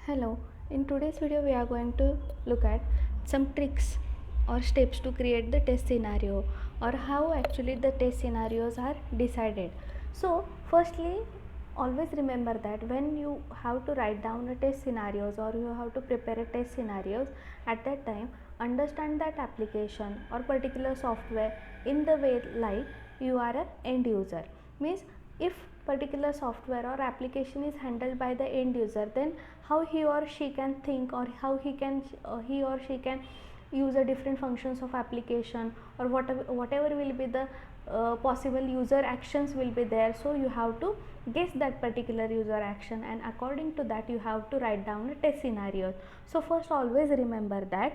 Hello, in today's video we are going to look at some tricks or steps to create the test scenario or how actually the test scenarios are decided. So firstly, always remember that when you have to write down a test scenarios or you have to prepare a test scenarios, at that time understand that application or particular software in the way like you are a end user. Means if particular software or application is handled by the end user, then how he or she can think or how he or she can use a different functions of application or whatever will be the possible user actions will be there. So you have to guess that particular user action, and according to that you have to write down a test scenario. So first, always remember that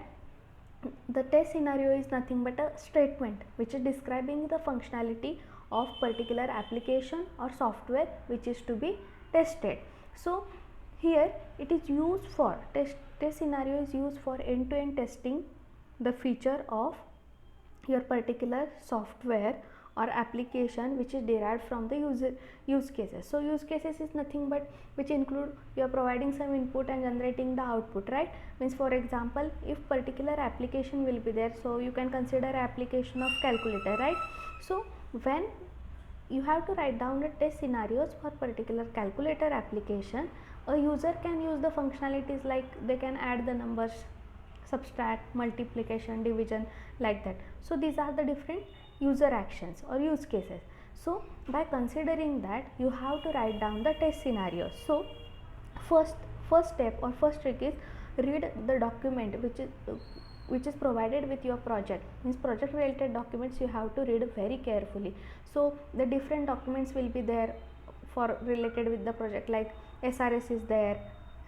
the test scenario is nothing but a statement which is describing the functionality of particular application or software which is to be tested. So here it is used for test scenario is used for end-to-end testing the feature of your particular software or application which is derived from the use cases. So use cases is nothing but which include you are providing some input and generating the output, right? Means for example, if particular application will be there, so you can consider application of calculator, right? So when you have to write down the test scenarios for particular calculator application, a user can use the functionalities like they can add the numbers, subtract, multiplication, division, like that. So these are the different user actions or use cases. So by considering that, you have to write down the test scenarios. So first first step or first trick is read the document which is provided with your project. Means project related documents you have to read very carefully. So the different documents will be there for related with the project, like SRS is there,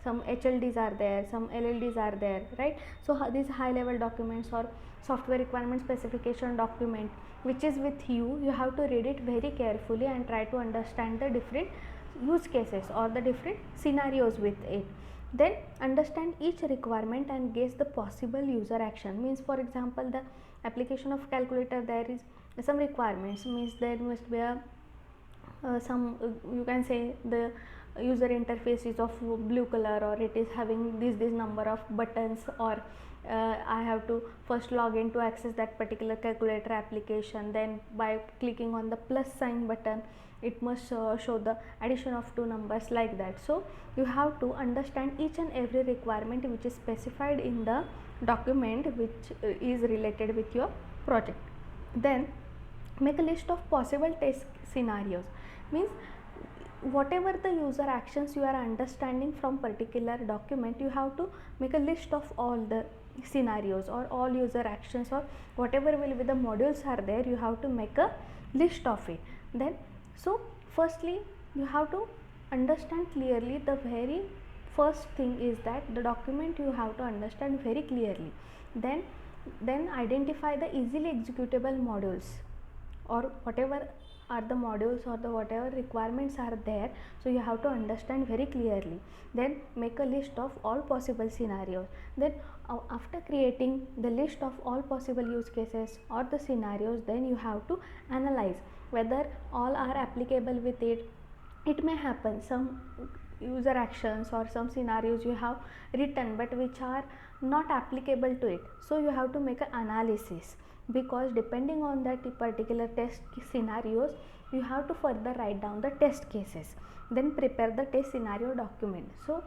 some HLDs are there, some LLDs are there, right? So these high level documents or software requirement specification document which is with you, you have to read it very carefully and try to understand the different use cases or the different scenarios with it. Then understand each requirement and guess the possible user action. Means for example, the application of calculator, there is some requirements, means there must be a some you can say the user interface is of blue color, or it is having this number of buttons, or I have to first log in to access that particular calculator application, then by clicking on the plus sign button it must show the addition of two numbers, like that. So you have to understand each and every requirement which is specified in the document which is related with your project. Then make a list of possible test scenarios. Means whatever the user actions you are understanding from particular document, you have to make a list of all the scenarios or all user actions or whatever will be the modules are there, you have to make a list of it. Then so firstly, you have to understand clearly, the very first thing is that the document you have to understand very clearly. Then identify the easily executable modules or whatever are the modules or the whatever requirements are there, so you have to understand very clearly. Then make a list of all possible scenarios. Then after creating the list of all possible use cases or the scenarios, then you have to analyze whether all are applicable with it. It may happen some user actions or some scenarios you have written but which are not applicable to it, so you have to make an analysis, because depending on that particular test scenarios, you have to further write down the test cases. Then prepare the test scenario document. So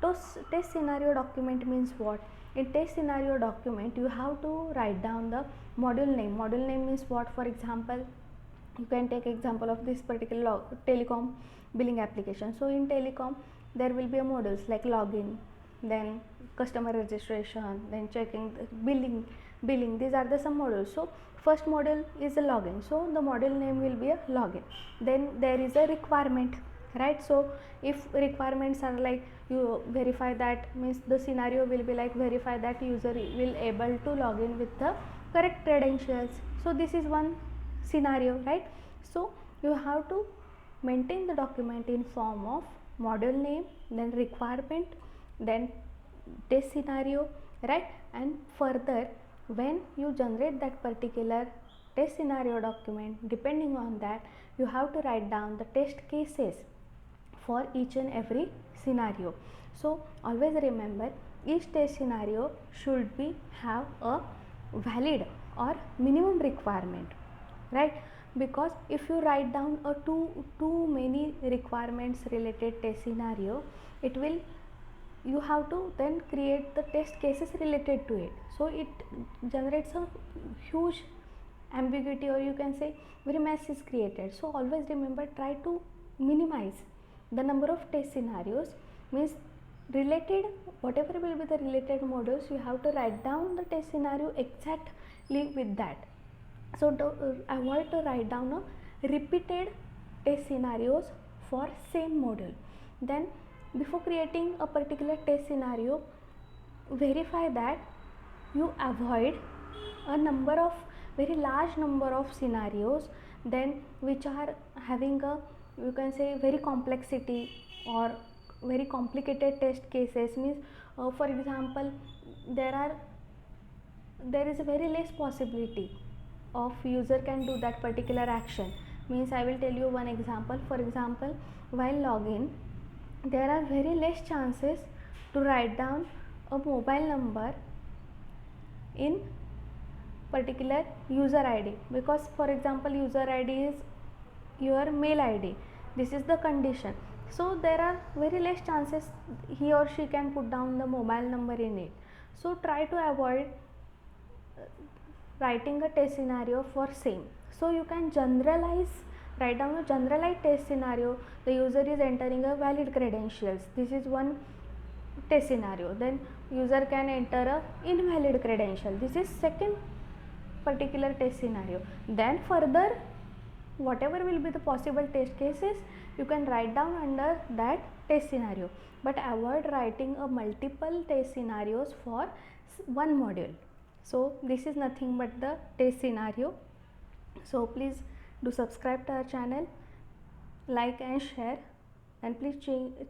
test scenario document means what? In test scenario document you have to write down the module name means what? For example, you can take example of this particular telecom billing application. So in telecom there will be a modules like login, then customer registration, then checking the billing. These are the some modules. So first module is a login, so the module name will be a login. Then there is a requirement, right? So if requirements are like you verify that, means the scenario will be like verify that user will able to log in with the correct credentials. So this is one scenario, right? So you have to maintain the document in form of module name, then requirement, then test scenario, right? And further, when you generate that particular test scenario document, depending on that you have to write down the test cases for each and every scenario. So always remember each test scenario should be have a valid or minimum requirement, right? Because if you write down a too many requirements related test scenario, it will, you have to then create the test cases related to it, so it generates a huge ambiguity, or you can say very mess is created. So always remember, try to minimize the number of test scenarios, means related, whatever will be the related modules, you have to write down the test scenario exactly with that. So avoid to write down a repeated test scenarios for same module. Then before creating a particular test scenario, verify that you avoid a number of very large number of scenarios, then which are having a, you can say, very complexity or very complicated test cases, means for example there is a very less possibility of user can do that particular action. Means I will tell you one example. For example, while login, there are very less chances to write down a mobile number in particular user id, because for example user id is your mail id, this is the condition. So there are very less chances he or she can put down the mobile number in it. So try to avoid writing a test scenario for same. So you can generalize, write down a generalized test scenario. The user is entering a valid credentials, this is one test scenario. Then user can enter a invalid credential, this is second particular test scenario. Then further whatever will be the possible test cases, you can write down under that test scenario, but avoid writing a multiple test scenarios for one module. So this is nothing but the test scenario. So please do subscribe to our channel, like and share, and please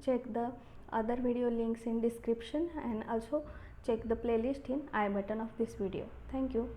check the other video links in description, and also check the playlist in I button of this video. Thank you.